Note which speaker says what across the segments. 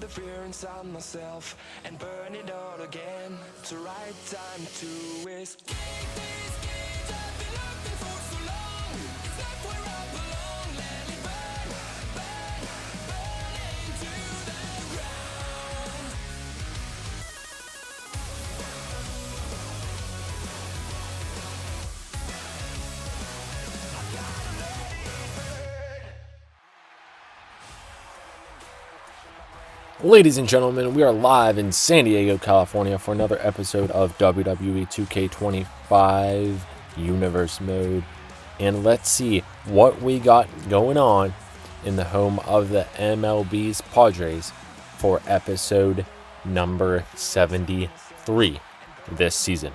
Speaker 1: the fear inside myself and burn it all again. It's the right time to escape these games I've been looking for so long. It's not where I belong. Let it burn, burn, burn into the ground. I gotta let it burn.
Speaker 2: Ladies and gentlemen, we are live in San Diego, California for another episode of WWE 2K25 Universe Mode. And let's see what we got going on in the home of the MLB's Padres for episode number 73 this season.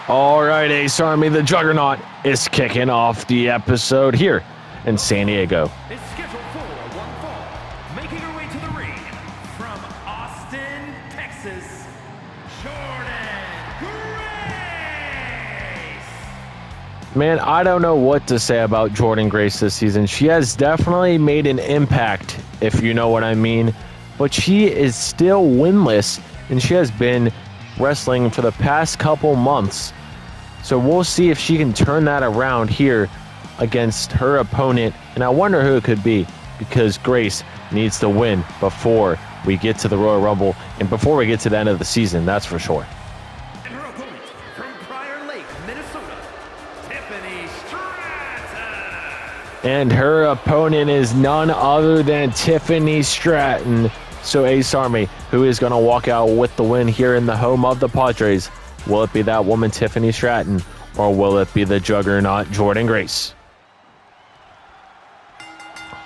Speaker 3: All right, Ace Army, the Juggernaut is kicking off the episode here in San Diego.
Speaker 4: Is scheduled for one fall, making her way to the ring from Austin, Texas, Jordynne Grace.
Speaker 3: Man, I don't know what to say about Jordynne Grace this season. She has definitely made an impact, if you know what I mean, but she is still winless, and she has been wrestling for the past couple months. So we'll see if she can turn that around here against her opponent, and I wonder who it could be, because Grace needs to win before we get to the Royal Rumble and before we get to the end of the season, that's for sure.
Speaker 4: And her opponent from Prior Lake, Minnesota, Tiffany Stratton.
Speaker 3: And her opponent is none other than Tiffany Stratton. So Ace Army, who is going to walk out with the win here in the home of the Padres? Will it be that woman Tiffany Stratton, or will it be the Juggernaut Jordynne Grace?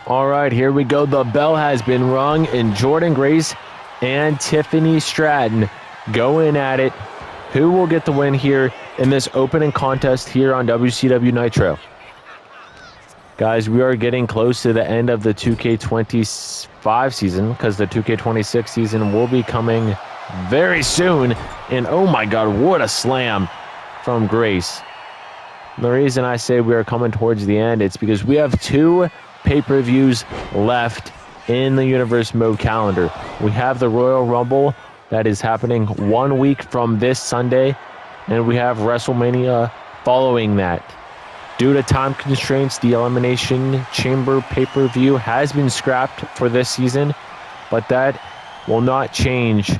Speaker 3: All right, here we go. The bell has been rung, and Jordynne Grace and Tiffany Stratton going at it. Who will get the win here in this opening contest here on WCW Nitro? Guys, we are getting close to the end of the 2K25 season, because the 2K26 season will be coming very soon. And oh my God, what a slam from Grace. The reason I say we are coming towards the end, it's because we have two pay-per-views left in the Universe Mode calendar. We have the Royal Rumble that is happening 1 week from this Sunday, and we have WrestleMania following that. Due to time constraints, the Elimination Chamber pay-per-view has been scrapped for this season, but that will not change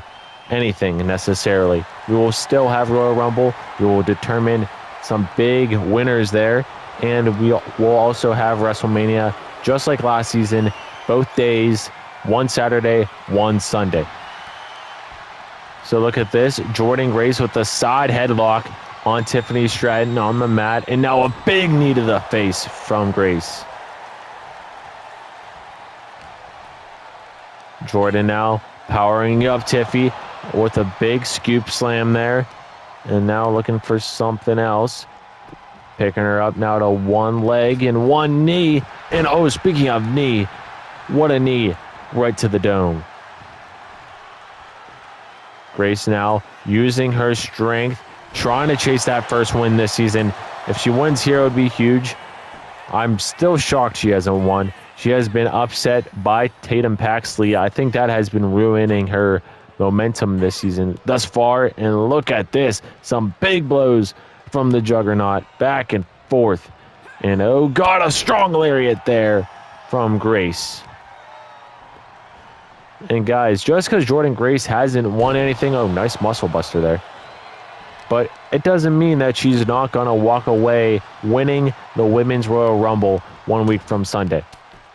Speaker 3: anything necessarily. We will still have Royal Rumble. We will determine some big winners there, and we will also have WrestleMania just like last season, both days, one Saturday, one Sunday. So look at this, Jordynne Grace with the side headlock on Tiffany Stratton on the mat, and now a big knee to the face from Grace. Jordynne now powering up Tiffy with a big scoop slam there, and now looking for something else. Picking her up now to one leg and one knee, and oh, speaking of knee, what a knee right to the dome. Grace now using her strength, trying to chase that first win this season. If she wins here, it would be huge. I'm still shocked she hasn't won. She has been upset by Tatum Paxley. I think that has been ruining her momentum this season thus far. And look at this. Some big blows from the Juggernaut. Back and forth. And oh God, a strong lariat there from Grace. And guys, just because Jordynne Grace hasn't won anything, oh, nice muscle buster there. But it doesn't mean that she's not going to walk away winning the Women's Royal Rumble 1 week from Sunday.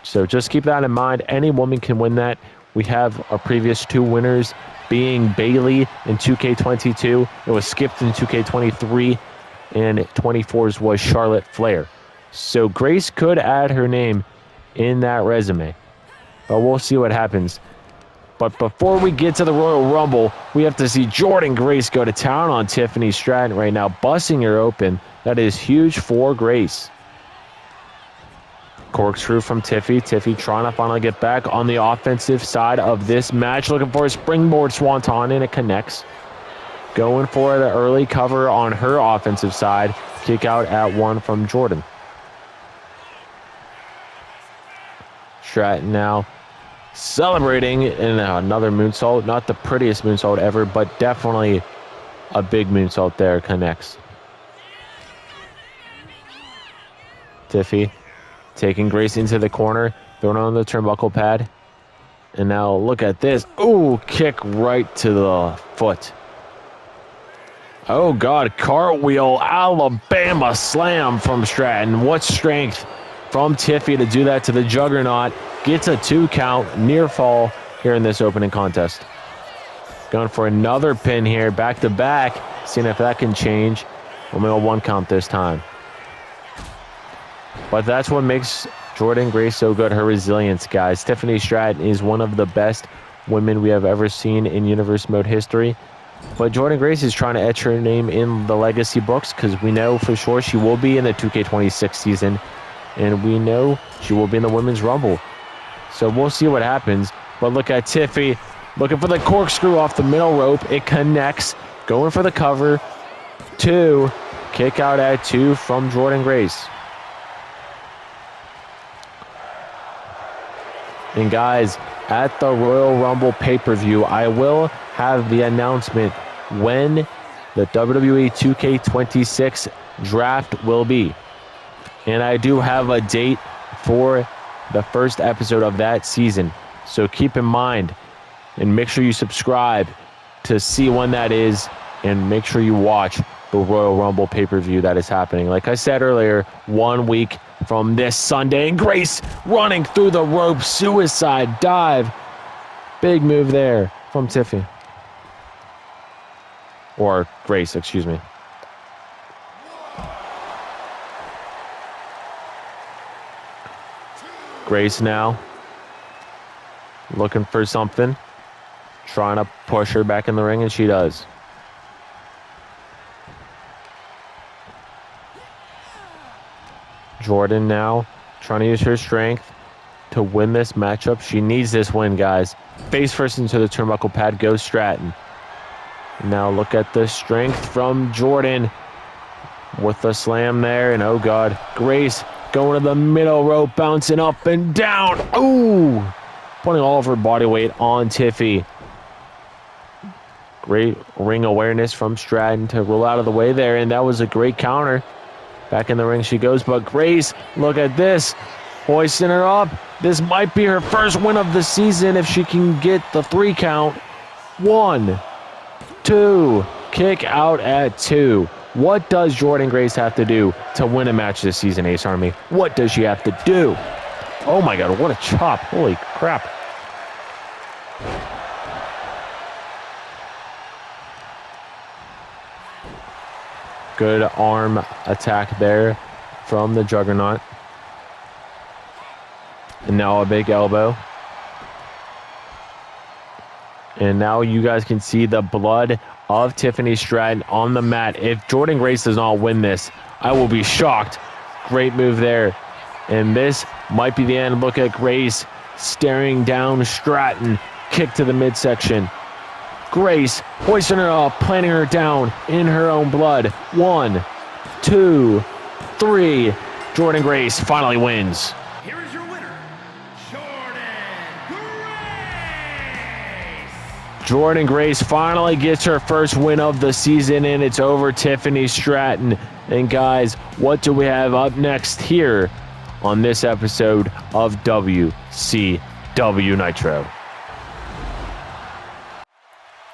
Speaker 3: So just keep that in mind. Any woman can win that. We have our previous two winners being Bailey in 2K22. It was skipped in 2K23. And 24's was Charlotte Flair. So Grace could add her name in that resume. But we'll see what happens. But before we get to the Royal Rumble, we have to see Jordynne Grace go to town on Tiffany Stratton right now, busting her open. That is huge for Grace. Corkscrew from Tiffy. Tiffy trying to finally get back on the offensive side of this match. Looking for a springboard swanton, and it connects. Going for the early cover on her offensive side. Kick out at one from Jordynne. Stratton now celebrating in another moonsault. Not the prettiest moonsault ever, but definitely a big moonsault there. Connects. Tiffy taking Grace into the corner, throwing on the turnbuckle pad. And now look at this. Ooh, kick right to the foot. Oh, God, cartwheel, Alabama slam from Stratton. What strength from Tiffy to do that to the Juggernaut. Gets a 2 count, near fall here in this opening contest. Going for another pin here, back to back. Seeing if that can change. Only a 1 count this time. But that's what makes Jordynne Grace so good, her resilience, guys. Tiffany Stratton is one of the best women we have ever seen in Universe Mode history. But Jordynne Grace is trying to etch her name in the legacy books because we know for sure she will be in the 2K26 season. And we know she will be in the Women's Rumble. So we'll see what happens. But look at Tiffy looking for the corkscrew off the middle rope. It connects. Going for the cover. 2. Kick out at 2 from Jordynne Grace. And guys, at the Royal Rumble pay-per-view, I will have the announcement when the WWE 2K26 draft will be. And I do have a date for the first episode of that season. So keep in mind and make sure you subscribe to see when that is, and make sure you watch the Royal Rumble pay-per-view that is happening. Like I said earlier, 1 week from this Sunday. And Grace running through the rope, suicide dive. Big move there from Tiffy. Or Grace, excuse me. Grace now looking for something. Trying to push her back in the ring, and she does. Jordynne now trying to use her strength to win this matchup. She needs this win, guys. Face first into the turnbuckle pad goes Stratton. Now look at the strength from Jordynne with the slam there. And oh, God, Grace going to the middle rope, bouncing up and down. Ooh, putting all of her body weight on Tiffy. Great ring awareness from Stratton to roll out of the way there. And that was a great counter. Back in the ring she goes, but Grace, look at this. Hoisting her up. This might be her first win of the season if she can get the 3 count. 1, 2, kick out at 2. What does Jordynne Grace have to do to win a match this season, Ace Army? What does she have to do? Oh my God, what a chop. Holy crap. Good arm attack there from the Juggernaut. And now a big elbow. And now you guys can see the blood of Tiffany Stratton on the mat. If Jordynne Grace does not win this, I will be shocked. Great move there. And this might be the end. Look at Grace staring down Stratton. Kick to the midsection. Grace hoisting her up, planting her down in her own blood. 1, 2, 3. Jordynne Grace finally wins.
Speaker 4: Here is your winner, Jordynne Grace.
Speaker 3: Jordynne Grace finally gets her first win of the season, and it's over Tiffany Stratton. And guys, what do we have up next here on this episode of WCW Nitro?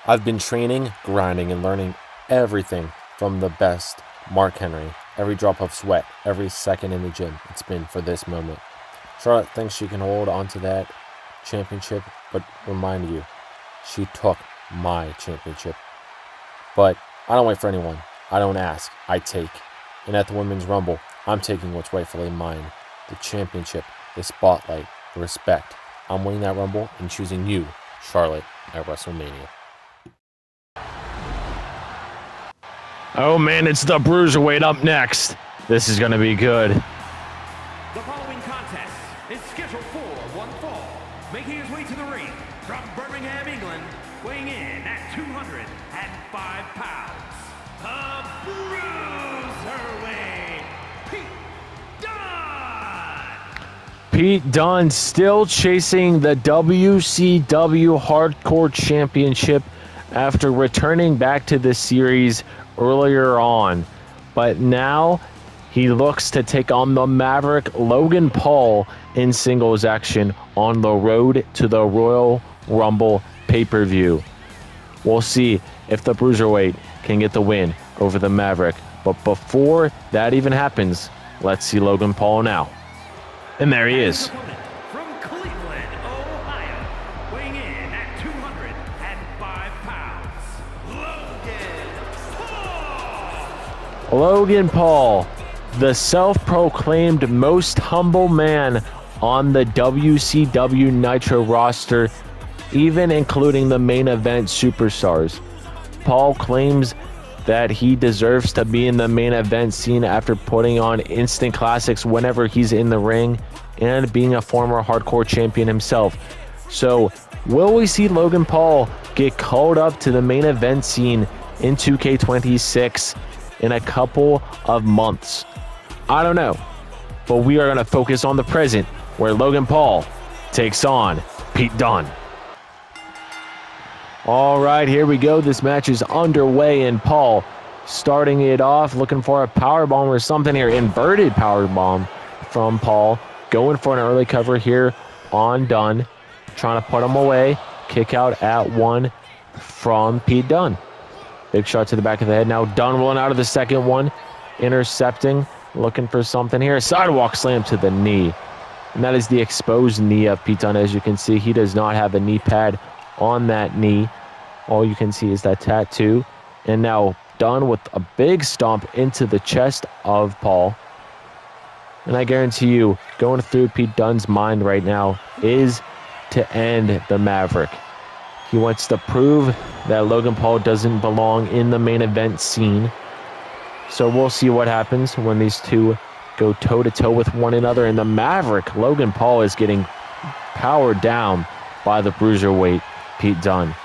Speaker 2: I've been training, grinding, and learning everything from the best Mark Henry. Every drop of sweat, every second in the gym, it's been for this moment. Charlotte thinks she can hold on to that championship, but remind you, she took my championship. But I don't wait for anyone. I don't ask. I take. And at the Women's Rumble, I'm taking what's rightfully mine. The championship, the spotlight, the respect. I'm winning that Rumble and choosing you, Charlotte, at WrestleMania.
Speaker 3: Oh man, it's the Bruiserweight up next. This is going to be good.
Speaker 4: The following contest is scheduled for one fall. Making his way to the ring from Birmingham, England, weighing in at 205 pounds, the Bruiserweight, Pete
Speaker 3: Pete Dunne still chasing the WCW Hardcore Championship after returning back to the series earlier on. But now he looks to take on the Maverick Logan Paul in singles action on the road to the Royal Rumble pay-per-view. We'll see if the Bruiserweight can get the win over the Maverick. But before that even happens, let's see Logan Paul now. And there he is.
Speaker 4: From Cleveland, Ohio, weighing in at 205 pounds,
Speaker 3: Logan Paul, the self-proclaimed most humble man on the WCW Nitro roster, even including the main event superstars. Paul claims that he deserves to be in the main event scene after putting on instant classics whenever he's in the ring and being a former hardcore champion himself. So, will we see Logan Paul get called up to the main event scene in 2K26 in a couple of months? I don't know, but we are going to focus on the present, where Logan Paul takes on Pete Dunne. All right, here we go. This match is underway, and Paul starting it off, looking for a powerbomb or something here. Inverted powerbomb from Paul. Going for an early cover here on Dunne. Trying to put him away. Kick out at one from Pete Dunne. Big shot to the back of the head. Now Dunne rolling out of the second one. Intercepting. Looking for something here. Sidewalk slam to the knee. And that is the exposed knee of Pete Dunne. As you can see, he does not have a knee pad on that knee. All you can see is that tattoo. And now Dunne with a big stomp into the chest of Paul. And I guarantee you, going through Pete Dunne's mind right now is to end the Maverick. He wants to prove that Logan Paul doesn't belong in the main event scene. So we'll see what happens when these two go toe-to-toe with one another. And the Maverick, Logan Paul, is getting powered down by the Bruiserweight, Pete Dunne.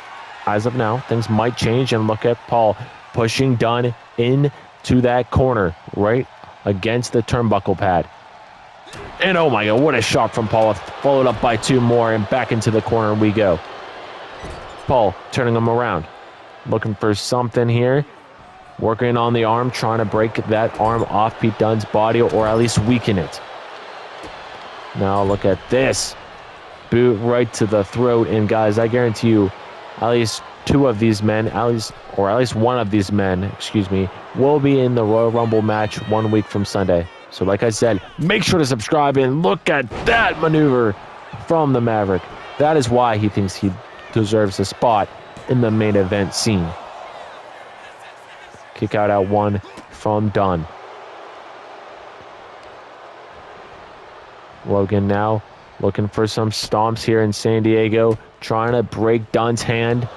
Speaker 3: As of now, things might change, and look at Paul pushing Dunne into that corner right against the turnbuckle pad. And oh my God, what a shot from Paul, followed up by two more, and back into the corner we go. Paul turning him around, looking for something here, working on the arm, trying to break that arm off Pete Dunne's body, or at least weaken it. Now look at this. Boot right to the throat, and guys, I guarantee you, at least two of these men, at least one of these men, will be in the Royal Rumble match 1 week from Sunday. So like I said, make sure to subscribe, and look at that maneuver from the Maverick. That is why he thinks he deserves a spot in the main event scene. Kick out at one from Dunne. Logan now looking for some stomps here in San Diego, trying to break Dunne's hand.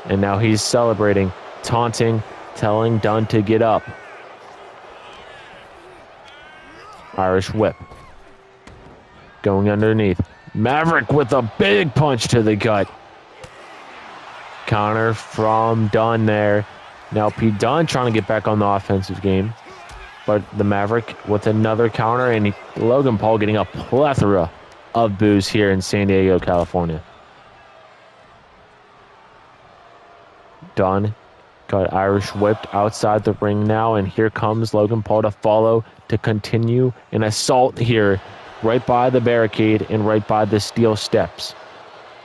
Speaker 3: And now he's celebrating, taunting, telling Dunne to get up. Irish whip. Going underneath. Maverick with a big punch to the gut. Counter from Dunne there. Now Pete Dunne trying to get back on the offensive game. But the Maverick with another counter, and Logan Paul getting a plethora of boos here in San Diego, California. Dunne got Irish whipped outside the ring now, and here comes Logan Paul to follow, to continue an assault here right by the barricade and right by the steel steps.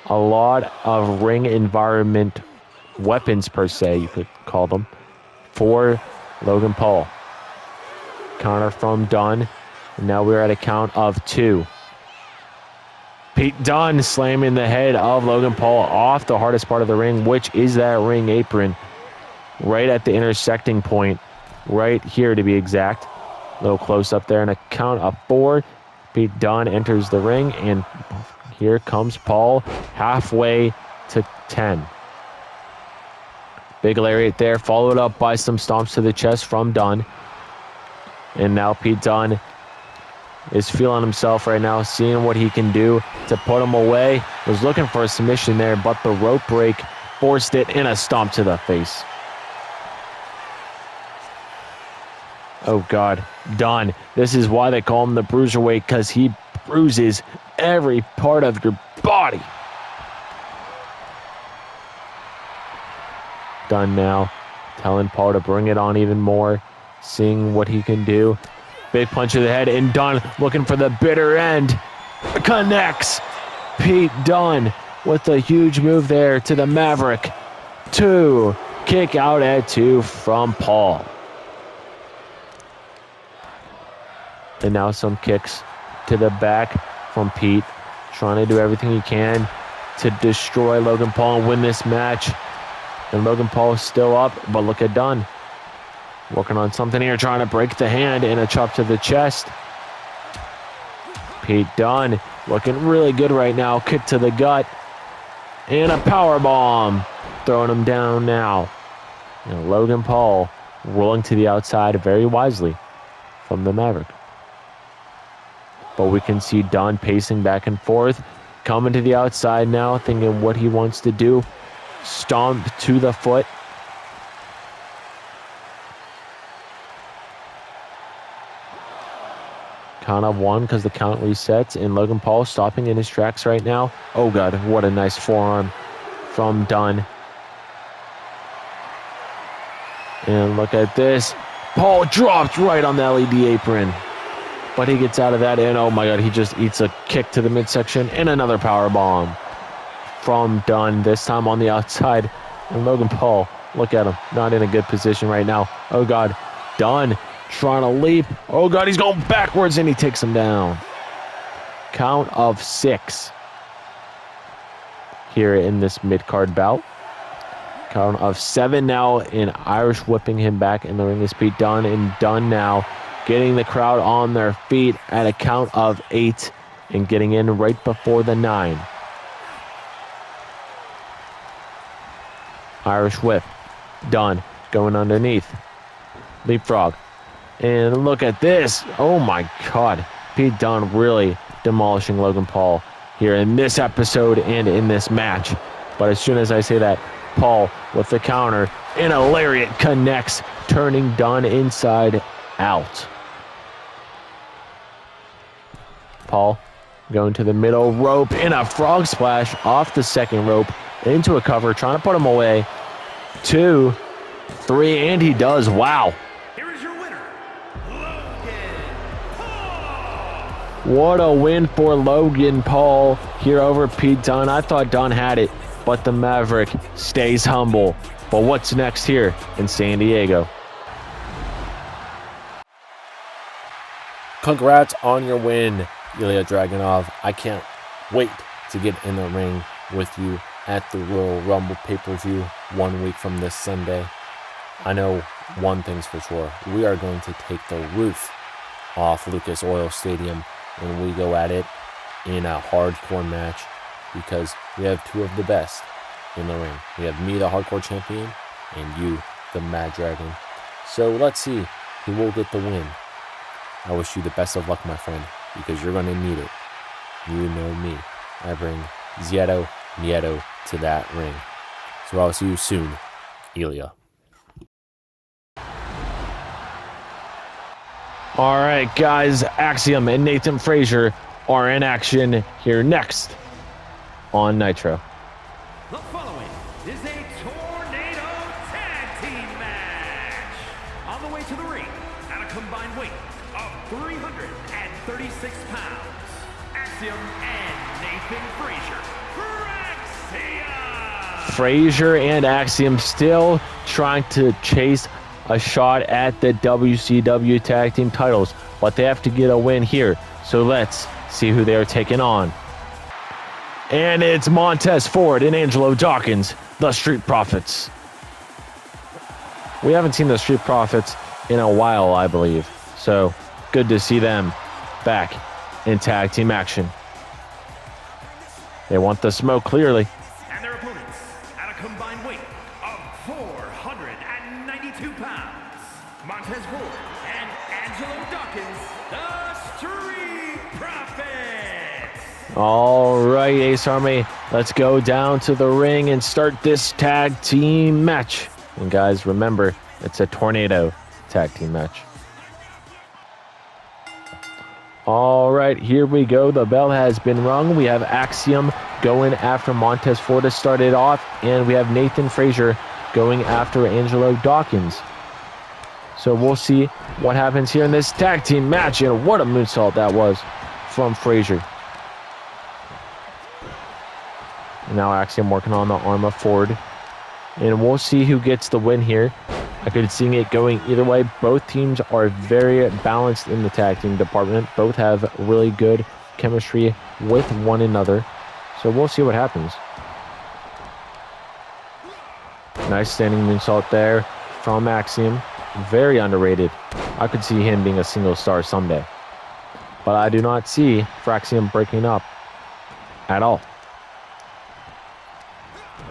Speaker 3: A lot of ring environment weapons, per se, you could call them, for Logan Paul. Counter from Dunne, and now we're at a count of two. Pete Dunne slamming the head of Logan Paul off the hardest part of the ring, which is that ring apron, right at the intersecting point, right here to be exact. A little close up there, and a count of four. Pete Dunne enters the ring, and here comes Paul halfway to 10. Big lariat there, followed up by some stomps to the chest from Dunne. And now Pete Dunne is feeling himself right now, seeing what he can do to put him away. Was looking for a submission there, but the rope break forced it in a stomp to the face. Oh, God. Dunne. This is why they call him the Bruiserweight, because he bruises every part of your body. Dunne now telling Paul to bring it on even more, seeing what he can do. Big punch to the head, and Dunne looking for the bitter end. Connects. Pete Dunne with a huge move there to the Maverick. 2. Kick out at 2 from Paul. And now some kicks to the back from Pete, trying to do everything he can to destroy Logan Paul and win this match. And Logan Paul is still up, but look at Dunne. Working on something here, trying to break the hand, and a chop to the chest. Pete Dunne looking really good right now. Kick to the gut. And a power bomb. Throwing him down now. And Logan Paul rolling to the outside very wisely from the Maverick. But we can see Dunne pacing back and forth. Coming to the outside now, thinking what he wants to do. Stomp to the foot. Count of 1 because the count resets. And Logan Paul stopping in his tracks right now. Oh, God, what a nice forearm from Dunne. And look at this. Paul dropped right on the LED apron. But he gets out of that, and oh, my God, he just eats a kick to the midsection and another power bomb from Dunne, this time on the outside. And Logan Paul, look at him, not in a good position right now. Oh, God, Dunne trying to leap. Oh, God, he's going backwards, and he takes him down. Count of 6 here in this mid-card bout. Count of 7 now, and Irish whipping him back in the ring is Pete Dunne, and Dunne now getting the crowd on their feet at a count of 8 and getting in right before the 9. Irish whip. Dunne going underneath. Leapfrog. And look at this. Oh, my God. Pete Dunne really demolishing Logan Paul here in this episode and in this match. But as soon as I say that, Paul with the counter and a lariat connects, turning Dunne inside out. Paul going to the middle rope in a frog splash off the second rope into a cover, trying to put him away. 2, 3, and he does. Wow.
Speaker 4: Here is your winner, Logan Paul.
Speaker 3: What a win for Logan Paul here over Pete Dunne. I thought Dunne had it, but the Maverick stays humble. But what's next here in San Diego?
Speaker 2: Congrats on your win, Ilya Dragunov. I can't wait to get in the ring with you at the Royal Rumble pay-per-view 1 week from this Sunday. I know one thing's for sure. We are going to take the roof off Lucas Oil Stadium when we go at it in a hardcore match, because we have 2 of the best in the ring. We have me, the hardcore champion, and you, the Mad Dragon. So let's see who will get the win. I wish you the best of luck, my friend, because you're going to need it. You know me. I bring Zieto Nieto to that ring. So I'll see you soon, Ilya.
Speaker 3: All right, guys, Axiom and Nathan Frazier are in action here next on Nitro.
Speaker 4: The following is a tornado tag team match. On the way to the ring, at a combined weight of 336 pounds, Axiom and Nathan Frazier. Fraxiom!
Speaker 3: Frazier and Axiom still trying to chase a shot at the WCW tag team titles, but they have to get a win here. So let's see who they are taking on. And it's Montez Ford and Angelo Dawkins, the Street Profits. We haven't seen the Street Profits in a while, I believe. So good to see them back in tag team action. They want the smoke clearly.
Speaker 4: And their opponents at a combined weight of 492 pounds, Montez Ford and Angelo Dawkins, the Street Profits.
Speaker 3: All right, Ace Army, let's go down to the ring and start this tag team match. And guys, remember, it's a tornado tag team match. All right, here we go. The bell has been rung. We have Axiom going after Montez Ford to start it off, and we have Nathan Frazier going after Angelo Dawkins. So we'll see what happens here in this tag team match, and what a moonsault that was from Frazier. And now Axiom working on the arm of Ford, and we'll see who gets the win here. I could see it going either way. Both teams are very balanced in the tag team department. Both have really good chemistry with one another. So we'll see what happens. Nice standing moonsault there from Axiom. Very underrated. I could see him being a single star someday. But I do not see Fraxiom breaking up at all.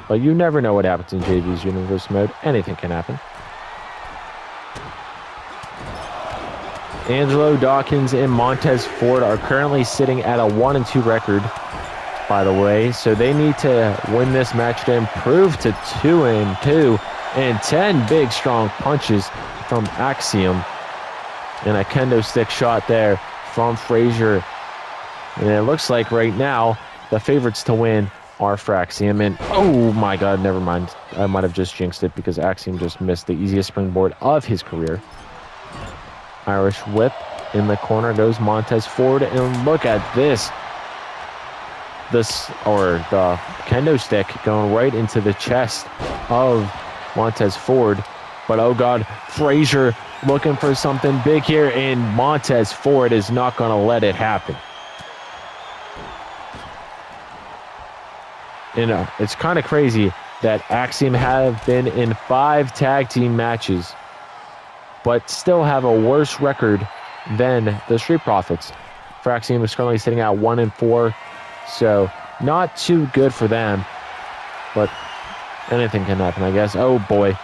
Speaker 3: But you never know what happens in JV's Universe mode. Anything can happen. Angelo Dawkins and Montez Ford are currently sitting at a 1-2 record, by the way. So they need to win this match to improve to 2-2. And 10 big, strong punches from Axiom. And a kendo stick shot there from Frazier. And it looks like right now the favorites to win are Fraxiom. And oh my God, never mind. I might have just jinxed it because Axiom just missed the easiest springboard of his career. Irish whip in the corner goes Montez Ford, and look at this. The kendo stick going right into the chest of Montez Ford. But oh God, Frazier looking for something big here, and Montez Ford is not going to let it happen. You know, it's kind of crazy that Axiom have been in 5 tag team matches, but still have a worse record than the Street Profits. Fraxiom is currently sitting at 1-4, so not too good for them, but anything can happen, I guess. Oh boy.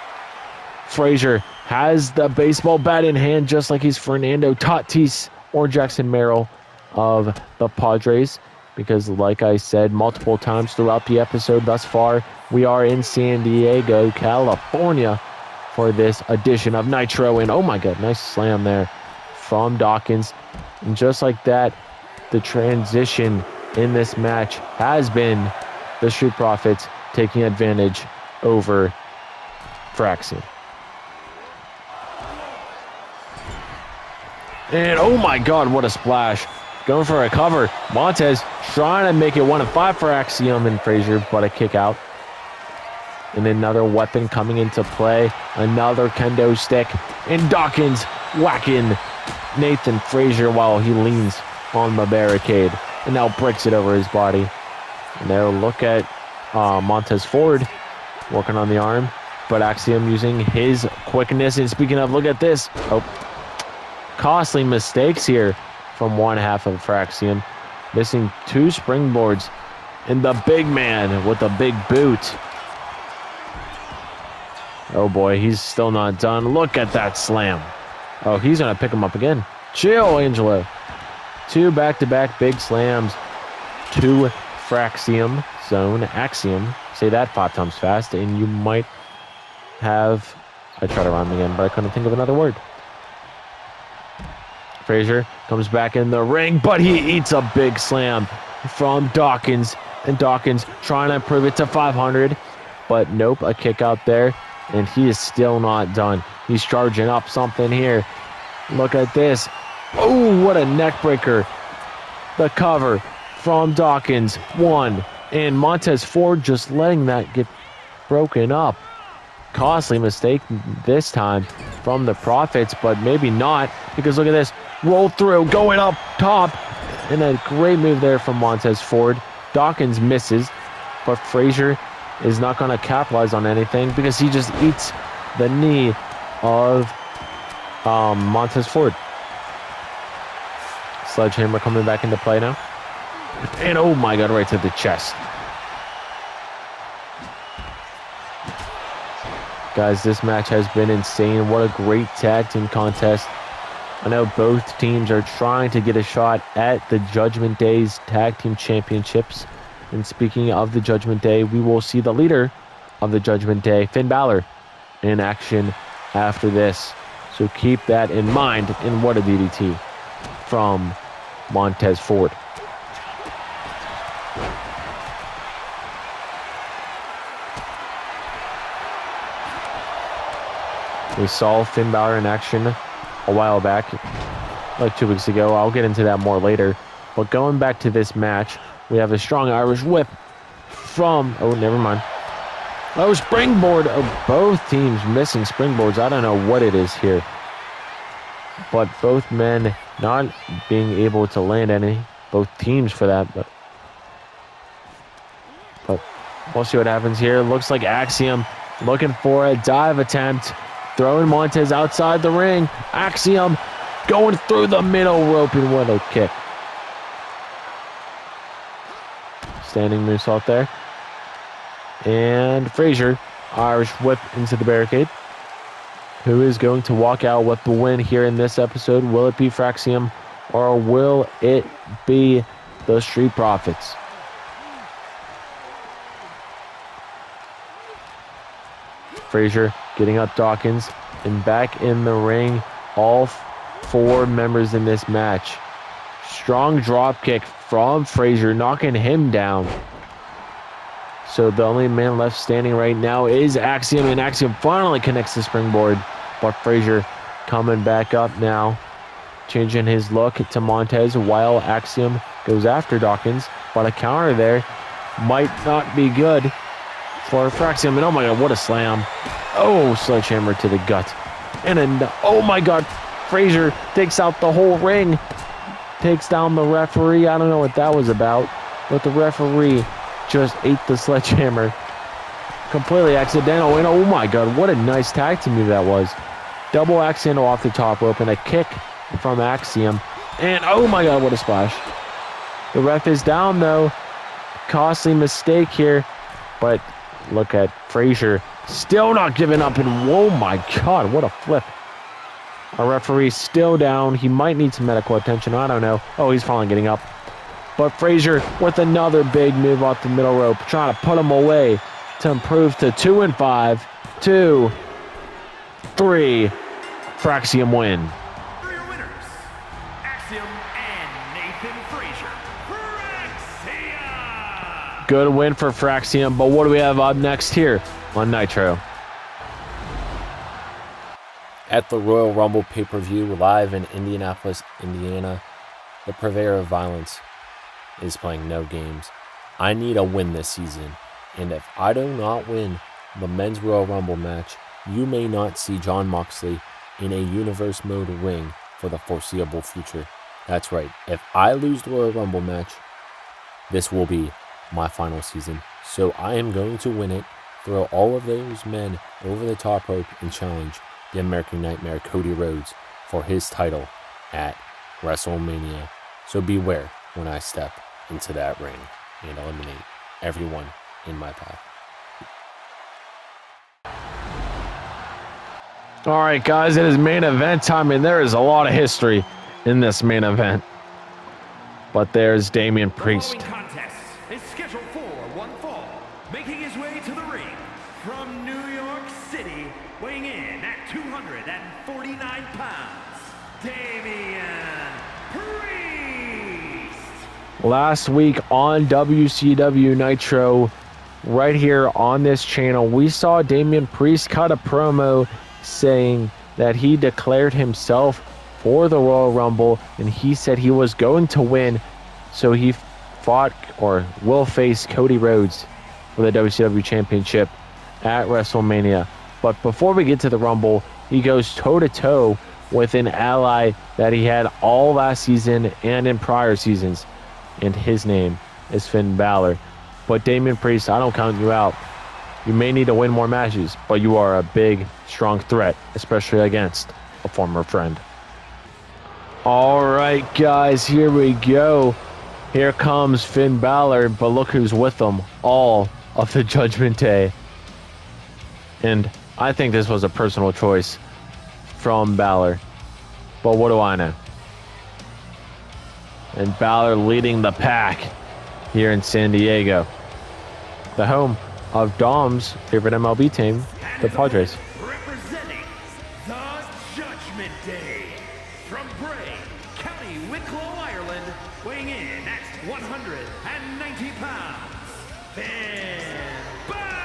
Speaker 3: Frazier has the baseball bat in hand, just like he's Fernando Tatis or Jackson Merrill of the Padres, because like I said multiple times throughout the episode thus far, we are in San Diego, California, for this edition of Nitro. And oh my God, nice slam there from Dawkins. And just like that, the transition in this match has been the Street Profits taking advantage over Fraxiom. And oh my God, what a splash. Going for a cover. Montez trying to make it 1-5 for Axiom and Frazier, but a kick out. And another weapon coming into play. Another kendo stick. And Dawkins whacking Nathan Frazier while he leans on the barricade. And now breaks it over his body. And now look at Montez Ford working on the arm. But Axiom using his quickness. And speaking of, look at this. Oh, costly mistakes here from one half of Fraxiom. Missing 2 springboards. And the big man with the big boot. Oh boy, he's still not done. Look at that slam. Oh, he's going to pick him up again. Chill, Angelo. 2 back-to-back big slams to Fraxiom zone. Axiom. Say that 5 times fast, and you might have... I tried to rhyme again, but I couldn't think of another word. Frazier comes back in the ring, but he eats a big slam from Dawkins. And Dawkins trying to improve it to 500. But nope, a kick out there. And he is still not done. He's charging up something here. Look at this. Oh, what a neck breaker. The cover from Dawkins. 1. And Montez Ford just letting that get broken up. Costly mistake this time from the Profits, but maybe not, because look at this. Roll through, going up top. And a great move there from Montez Ford. Dawkins misses, but Frazier is not going to capitalize on anything because he just eats the knee of Montez Ford. Sledgehammer coming back into play now. And oh my God, right to the chest. Guys, this match has been insane. What a great tag team contest. I know both teams are trying to get a shot at the Judgment Day's Tag Team Championships. And speaking of the Judgment Day, we will see the leader of the Judgment Day, Finn Balor, in action after this. So keep that in mind. And what a DDT from Montez Ford. We saw Finn Balor in action a while back, like 2 weeks ago. I'll get into that more later. But going back to this match, we have a strong Irish whip from... Oh, never mind. Oh, springboard. Oh, both teams missing springboards. I don't know what it is here. But both men not being able to land any. Both teams for that. But we'll see what happens here. Looks like Axiom looking for a dive attempt. Throwing Montez outside the ring. Axiom going through the middle rope and what a kick. Standing moonsault there. And Frazier, Irish whip into the barricade. Who is going to walk out with the win here in this episode? Will it be Fraxiom or will it be the Street Profits? Frazier getting up Dawkins and back in the ring. All 4 members in this match. Strong drop kick from Frazier, knocking him down. So the only man left standing right now is Axiom, and Axiom finally connects the springboard. But Frazier coming back up now, changing his look to Montez while Axiom goes after Dawkins. But a counter there might not be good for Fraxiom. And oh my God, what a slam. Oh, sledgehammer to the gut. And then, oh my God, Frazier takes out the whole ring. Takes down the referee. I don't know what that was about, but the referee just ate the sledgehammer. Completely accidental. And oh my God, what a nice tag team move that was. Double accidental off the top rope and a kick from Axiom. And oh my God, what a splash. The ref is down though. Costly mistake here. But look at Frazier still not giving up. And oh my God, what a flip. Our referee's still down. He might need some medical attention. I don't know. Oh, he's finally getting up. But Frazier with another big move off the middle rope, trying to put him away to improve to 2-5. 2, 3. Fraxiom win.
Speaker 4: For your winners, Axiom and Nathan Frazier. Fraxiom!
Speaker 3: Good win for Fraxiom. But what do we have up next here on Nitro?
Speaker 2: At the Royal Rumble pay-per-view live in Indianapolis, Indiana, the purveyor of violence is playing no games. I need a win this season, and if I do not win the men's Royal Rumble match, you may not see Jon Moxley in a universe mode ring for the foreseeable future. That's right, if I lose the Royal Rumble match, this will be my final season. So I am going to win it, throw all of those men over the top rope and challenge the American Nightmare Cody Rhodes for his title at WrestleMania. So beware when I step into that ring and eliminate everyone in my path.
Speaker 3: All right, guys, it is main event time, and there is a lot of history in this main event. But there's Damian Priest.
Speaker 4: The following contest is scheduled for one fall. Making his way to the ring from New York City, weighing in at 249 pounds, Damian Priest.
Speaker 3: Last week on WCW Nitro, right here on this channel, we saw Damian Priest cut a promo saying that he declared himself for the Royal Rumble, and he said he was going to win, so he fought or will face Cody Rhodes for the WCW Championship at WrestleMania. But before we get to the Rumble, he goes toe-to-toe with an ally that he had all last season and in prior seasons, and his name is Finn Balor. But Damian Priest, I don't count you out. You may need to win more matches, but you are a big, strong threat, especially against a former friend. All right, guys, here we go. Here comes Finn Balor, but look who's with him, all of the Judgment Day. And I think this was a personal choice from Balor, but what do I know? And Balor leading the pack here in San Diego, the home of Dom's favorite MLB team, the Padres.
Speaker 4: Representing the Judgment Day from Bray, California. Wicklow, Ireland, weighing in at 190 pounds, Finn Balor!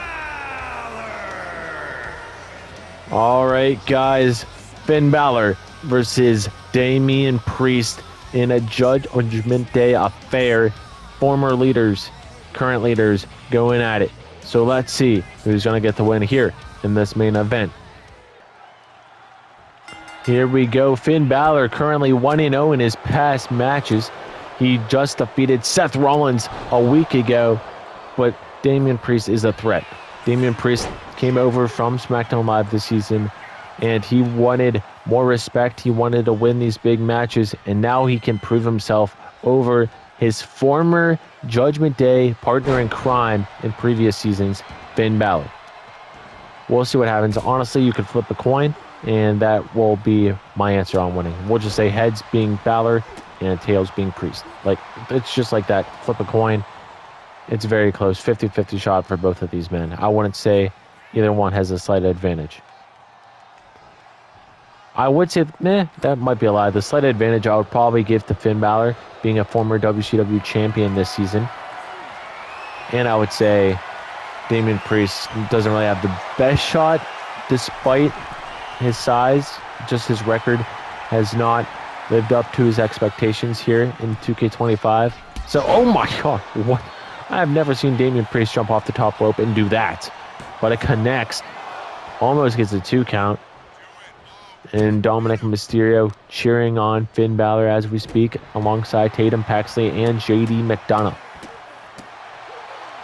Speaker 3: All right, guys. Finn Balor versus Damian Priest in a Judgment Day affair. Former leaders, current leaders going at it. So let's see who's going to get the win here in this main event. Here we go. Finn Balor currently 1-0 in his past matches. He just defeated Seth Rollins a week ago, but Damian Priest is a threat. Damian Priest came over from SmackDown Live this season, and he wanted more respect. He wanted to win these big matches, and now he can prove himself over his former Judgment Day partner in crime in previous seasons, Finn Balor. We'll see what happens. Honestly, you could flip a coin, and that will be my answer on winning. We'll just say heads being Balor and tails being Priest. Like, it's just like that. Flip a coin. It's very close. 50-50 shot for both of these men. I wouldn't say either one has a slight advantage. I would say, that might be a lie. The slight advantage I would probably give to Finn Balor, being a former WCW champion this season. And I would say Damian Priest doesn't really have the best shot, despite his size. Just his record has not lived up to his expectations here in 2K25. So, oh my God, what? I have never seen Damian Priest jump off the top rope and do that. But it connects. Almost gets a 2 count. And Dominic Mysterio cheering on Finn Balor as we speak, alongside Tatum Paxley and JD McDonough.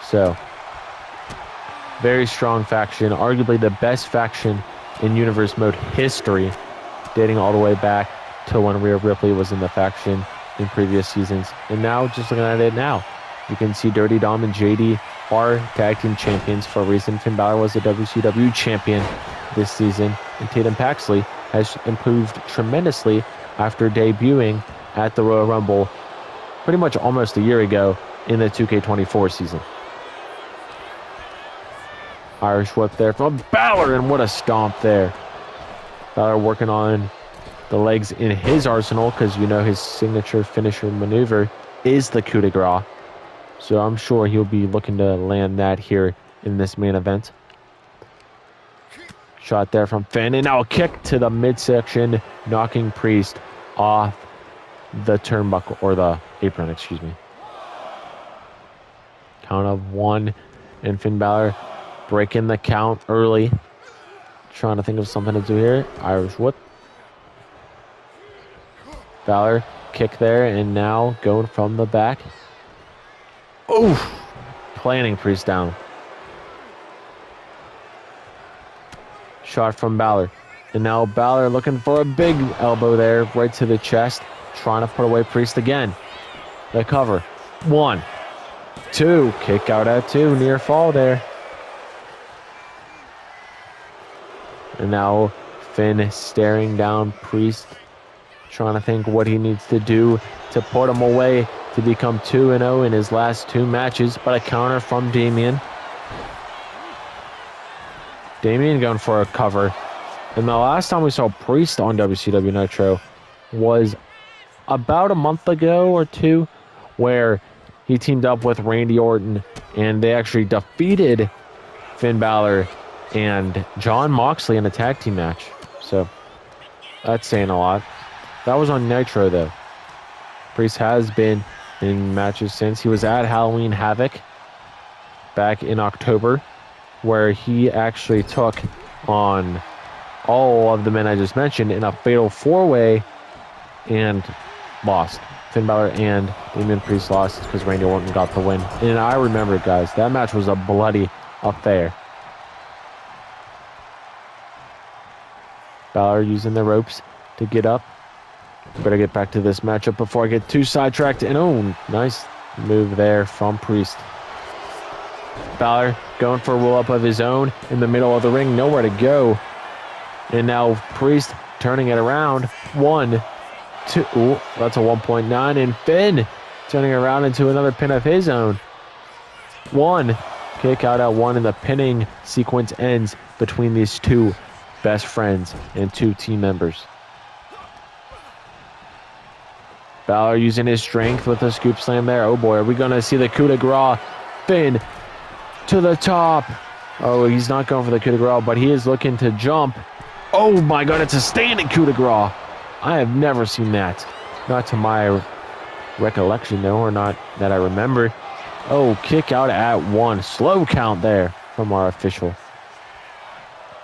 Speaker 3: So, very strong faction, arguably the best faction in Universe Mode history, dating all the way back to when Rhea Ripley was in the faction in previous seasons. And now, just looking at it now, you can see Dirty Dom and JD are tag team champions for a reason. Finn Balor was a WCW champion this season, and Tatum Paxley has improved tremendously after debuting at the Royal Rumble pretty much almost a year ago in the 2K24 season. Irish whip there from Balor, and what a stomp there. Balor working on the legs in his arsenal, because you know his signature finisher maneuver is the coup de grace. So I'm sure he'll be looking to land that here in this main event. Shot there from Finn, and now a kick to the midsection, knocking Priest off the turnbuckle, or the apron, excuse me. Count of 1, and Finn Balor breaking the count early. Trying to think of something to do here. Irish whip. Balor, kick there, and now going from the back. Oof! Planning Priest down. Shot from Balor. And now Balor looking for a big elbow there, right to the chest. Trying to put away Priest again. The cover. 1, 2. Kick out at 2. Near fall there. And now Finn staring down Priest. Trying to think what he needs to do to put him away to become 2-0 in his last 2 matches. But a counter from Damian. Damian going for a cover. And the last time we saw Priest on WCW Nitro was about a month ago or 2, where he teamed up with Randy Orton, and they actually defeated Finn Balor and Jon Moxley in a tag team match. So that's saying a lot. That was on Nitro, though. Priest has been in matches since. He was at Halloween Havoc back in October, where he actually took on all of the men I just mentioned in a fatal 4-way and lost. Finn Balor and Damian Priest lost because Randy Orton got the win. And I remember, guys, that match was a bloody affair. Balor using the ropes to get up. Better get back to this matchup before I get too sidetracked. And oh, nice move there from Priest. Balor going for a roll-up of his own in the middle of the ring. Nowhere to go. And now Priest turning it around. 1, 2. Ooh, that's a 1.9. And Finn turning it around into another pin of his own. 1. Kick out at 1, and the pinning sequence ends between these two best friends and 2 team members. Balor using his strength with a scoop slam there. Oh boy, are we going to see the coup de grace? Finn to the top. Oh, he's not going for the coup de grace, but he is looking to jump. Oh my god, it's a standing coup de grace. I have never seen that. Not to my recollection, though, or not that I remember. Oh, kick out at 1. Slow count there from our official.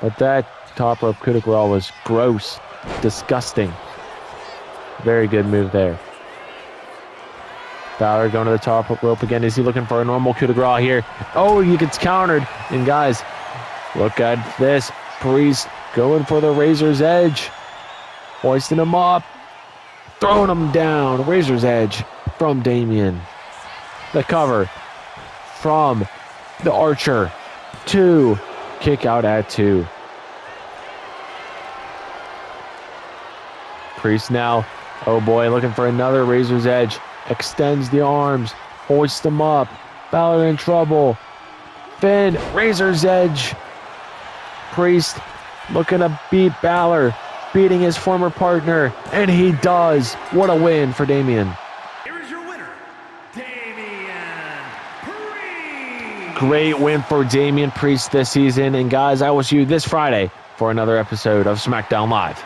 Speaker 3: But that top rope coup de grace was gross. Disgusting. Very good move there. Balor going to the top rope again. Is he looking for a normal coup de grace here? Oh, he gets countered. And guys, look at this. Priest going for the Razor's Edge. Hoisting him up. Throwing him down. Razor's Edge from Damian. The cover from the Archer. 2. Kick out at 2. Priest now. Oh boy, looking for another Razor's Edge. Extends the arms. Hoists him up. Balor in trouble. Finn, Razor's Edge. Priest looking to beat Balor. Beating his former partner. And he does. What a win for Damian.
Speaker 4: Here is your winner, Damian Priest.
Speaker 3: Great win for Damian Priest this season. And guys, I will see you this Friday for another episode of SmackDown Live.